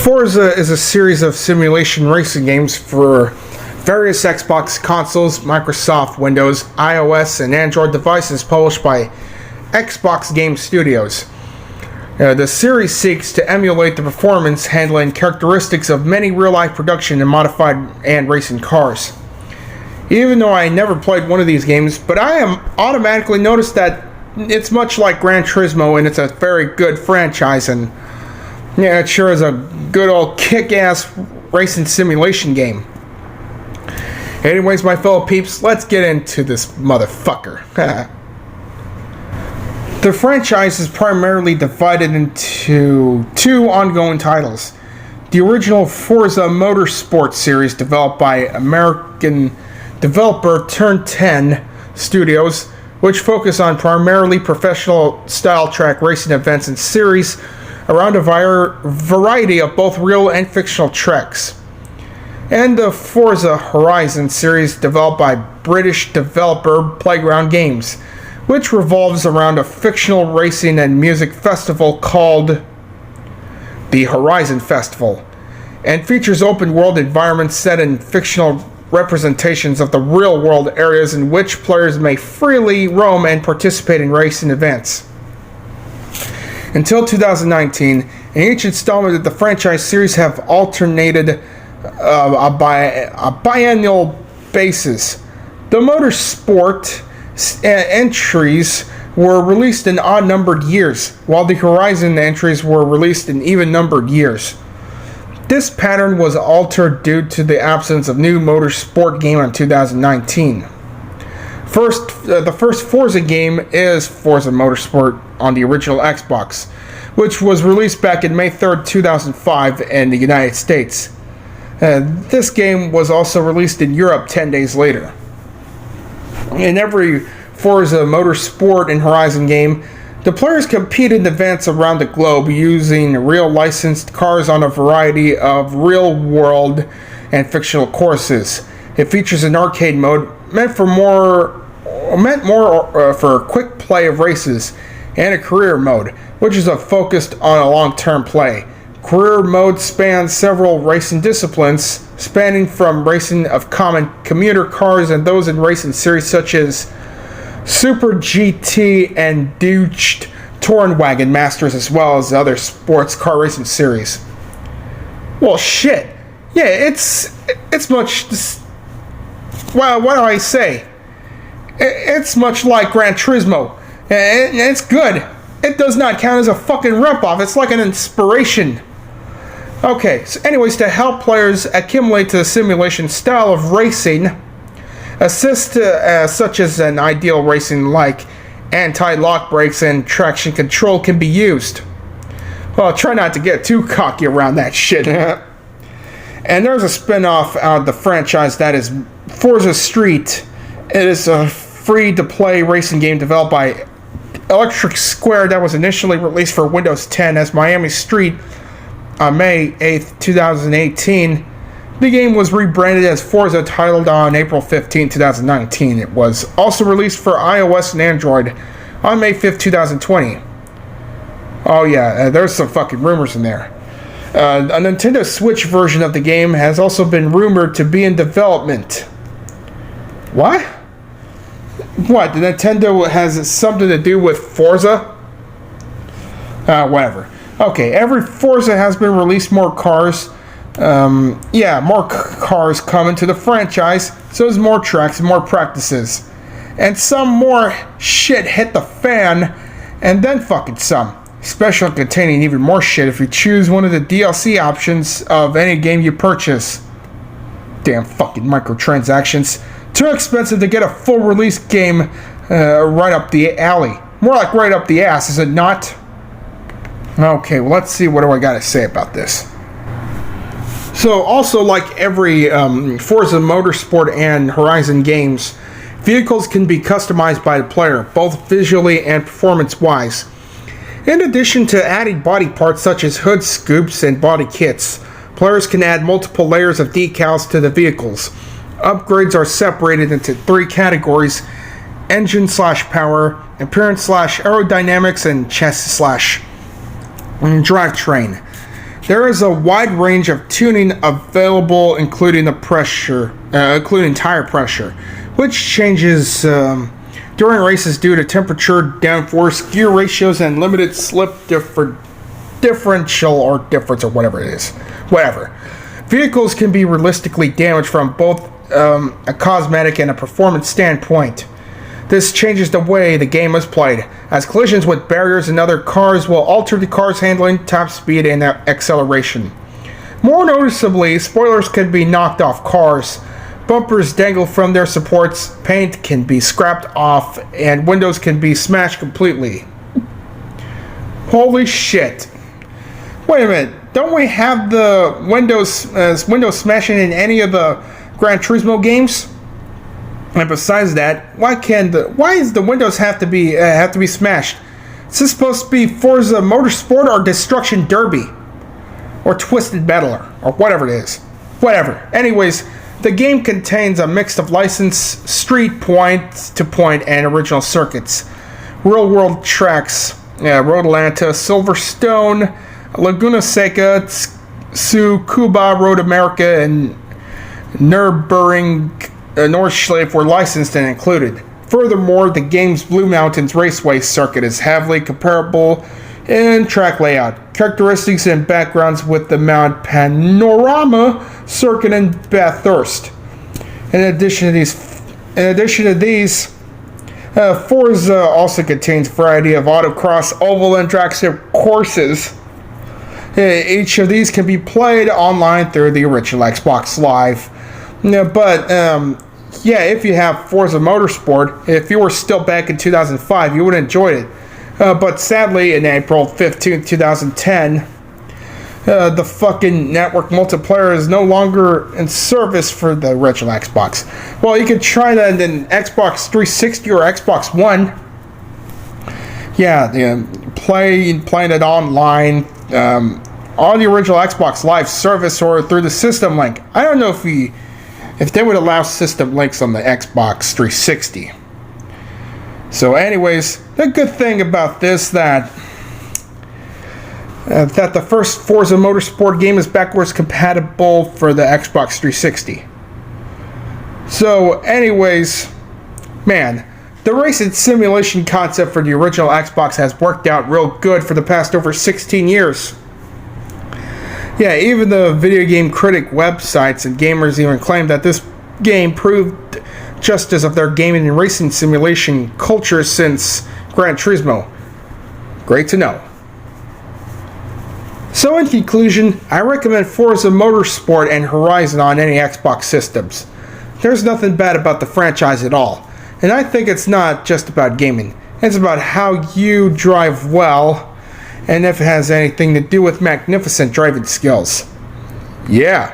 Forza is a series of simulation racing games for various Xbox consoles, Microsoft Windows, iOS, and Android devices published by Xbox Game Studios. The series seeks to emulate the performance, handling characteristics of many real-life production and modified and racing cars. Even though I never played one of these games, but I am automatically noticed that it's much like Gran Turismo and it's a very good franchise, and yeah, it sure is a good old kick-ass racing simulation game. Anyways, my fellow peeps, let's get into this motherfucker. The franchise is primarily divided into two ongoing titles. The original Forza Motorsport series, developed by American developer Turn 10 Studios, which focus on primarily professional style track racing events and series around a variety of both real and fictional tracks. And the Forza Horizon series, developed by British developer Playground Games, which revolves around a fictional racing and music festival called the Horizon Festival, and features open-world environments set in fictional representations of the real-world areas in which players may freely roam and participate in racing events. Until 2019, in each installment of the franchise series have alternated a biennial basis. The Motorsport entries were released in odd-numbered years, while the Horizon entries were released in even-numbered years. This pattern was altered due to the absence of new motorsport game in 2019. The first Forza game is Forza Motorsport on the original Xbox, which was released back in May 3rd, 2005 in the United States. This game was also released in Europe 10 days later. In every Forza Motorsport and Horizon game, the players compete in events around the globe using real licensed cars on a variety of real-world and fictional courses. It features an arcade mode meant more for quick play of races, and a career mode, which is focused on a long-term play. Career mode spans several racing disciplines, spanning from racing of common commuter cars and those in racing series such as Super GT and Deutsche Tourenwagen Masters, as well as other sports car racing series. Well, shit. Yeah, it's much... Well, what do I say? It's much like Gran Turismo. And it's good. It does not count as a fucking ripoff. It's like an inspiration. Okay, so anyways, to help players accumulate to the simulation style of racing, assist such as an ideal racing like anti-lock brakes and traction control can be used. Well, try not to get too cocky around that shit. And there's a spin-off out of the franchise that is Forza Street. It is a free-to-play racing game developed by Electric Square that was initially released for Windows 10 as Miami Street on May 8th, 2018. The game was rebranded as Forza, titled on April 15, 2019. It was also released for iOS and Android on May 5th, 2020. Oh yeah, there's some fucking rumors in there. A Nintendo Switch version of the game has also been rumored to be in development. What? What? The Nintendo has something to do with Forza? Whatever. Okay, every Forza has been released more cars. More cars come into the franchise, so there's more tracks and more practices. And some more shit hit the fan, and then fucking some. Special containing even more shit if you choose one of the DLC options of any game you purchase. Damn fucking microtransactions. Too expensive to get a full release game right up the alley. More like right up the ass, is it not? Okay, well, let's see what do I gotta say about this. So, also like every Forza Motorsport and Horizon games, vehicles can be customized by the player, both visually and performance-wise. In addition to adding body parts such as hood scoops and body kits, players can add multiple layers of decals to the vehicles. Upgrades are separated into three categories: engine/power, appearance/aerodynamics, and chassis/drivetrain. There is a wide range of tuning available, including tire pressure, which changes during races due to temperature, downforce, gear ratios, and limited slip differential or difference or whatever it is. Whatever. Vehicles can be realistically damaged from both a cosmetic and a performance standpoint. This changes the way the game is played, as collisions with barriers and other cars will alter the car's handling, top speed, and acceleration. More noticeably, spoilers can be knocked off cars, bumpers dangle from their supports, paint can be scrapped off, and windows can be smashed completely. Holy shit. Wait a minute, don't we have the windows smashing in any of the Gran Turismo games? And besides that, why does the windows have to be smashed? Is this supposed to be Forza Motorsport or Destruction Derby? Or Twisted Metal or whatever it is. Whatever. Anyways, the game contains a mix of licensed street point-to-point and original circuits. Real-world tracks, Road Atlanta, Silverstone, Laguna Seca, Tsukuba, Road America, and Nürburgring Nordschleife were licensed and included. Furthermore, the game's Blue Mountains Raceway circuit is heavily comparable in track layout, characteristics, and backgrounds with the Mount Panorama circuit in Bathurst. In addition to these, Forza also contains a variety of autocross, oval, and drag strip courses. Each of these can be played online through the original Xbox Live. If you have Forza Motorsport, if you were still back in 2005, you would have enjoyed it. But sadly, in April 15th, 2010, the fucking network multiplayer is no longer in service for the original Xbox. Well, you can try that in Xbox 360 or Xbox One. Playing it online on the original Xbox Live service or through the system link. I don't know if they would allow system links on the Xbox 360. So anyways, the good thing about this that the first Forza Motorsport game is backwards compatible for the Xbox 360. So anyways, man, the racing simulation concept for the original Xbox has worked out real good for the past over 16 years. Yeah, even the video game critic websites and gamers even claim that this game proved justice of their gaming and racing simulation culture since Gran Turismo. Great to know. So in conclusion, I recommend Forza Motorsport and Horizon on any Xbox systems. There's nothing bad about the franchise at all. And I think it's not just about gaming. It's about how you drive well, and if it has anything to do with magnificent driving skills. Yeah.